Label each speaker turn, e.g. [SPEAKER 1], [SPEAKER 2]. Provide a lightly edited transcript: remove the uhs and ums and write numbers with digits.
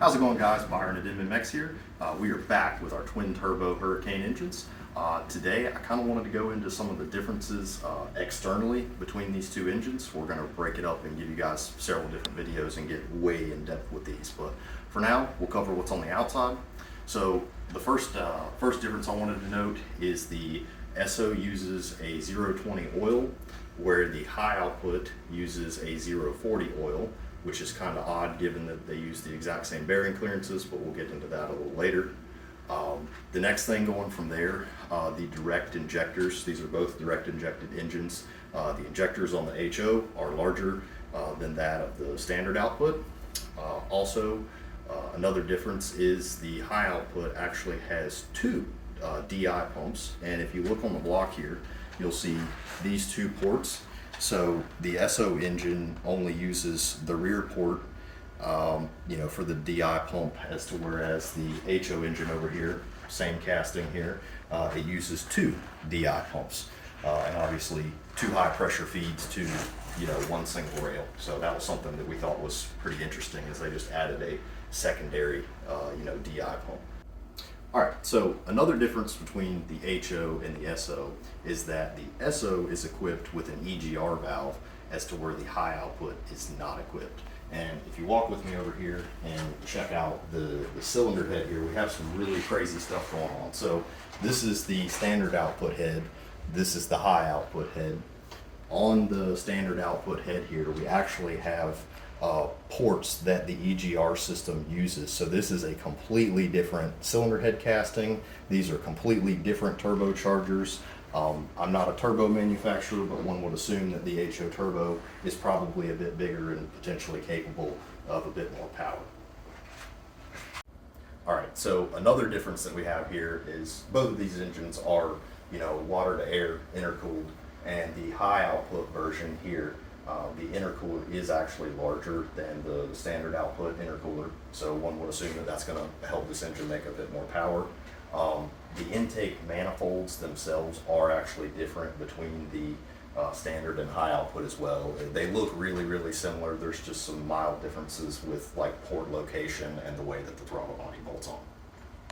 [SPEAKER 1] How's it going, guys? Byron at Inman Mex here. We are back with our twin turbo Hurricane engines. Today I kind of wanted to go into some of the differences externally between these two engines. We're going to break it up and give you guys several different videos and get way in depth with these, but for now we'll cover what's on the outside. So the first difference I wanted to note is the SO uses a 020 oil, where the high output uses a 040 oil, which is kind of odd given that they use the exact same bearing clearances, but we'll get into that a little later. The next thing going from there, the direct injectors. These are both direct injected engines. The injectors on the HO are larger than that of the standard output. Another difference is the high output actually has two DI pumps, and if you look on the block here, you'll see these two ports. So the SO engine only uses the rear port, for the DI pump, as to whereas the HO engine over here, same casting here, it uses two DI pumps, and obviously two high pressure feeds to one single rail. So that was something that we thought was pretty interesting, as they just added a secondary DI pump. Alright, so another difference between the HO and the SO is that the SO is equipped with an EGR valve, as to where the high output is not equipped. And if you walk with me over here and check out the cylinder head here, we have some really crazy stuff going on. So this is the standard output head, this is the high output head. On the standard output head here, we actually have ports that the EGR system uses. So this is a completely different cylinder head casting. These are completely different turbochargers. I'm not a turbo manufacturer, but one would assume that the HO turbo is probably a bit bigger and potentially capable of a bit more power. Alright, so another difference that we have here is both of these engines are, water to air intercooled, and the high output version here, the intercooler is actually larger than the standard output intercooler, so one would assume that that's going to help this engine make a bit more power. The intake manifolds themselves are actually different between the standard and high output as well. They look really similar. There's just some mild differences with like port location and the way that the throttle body bolts on.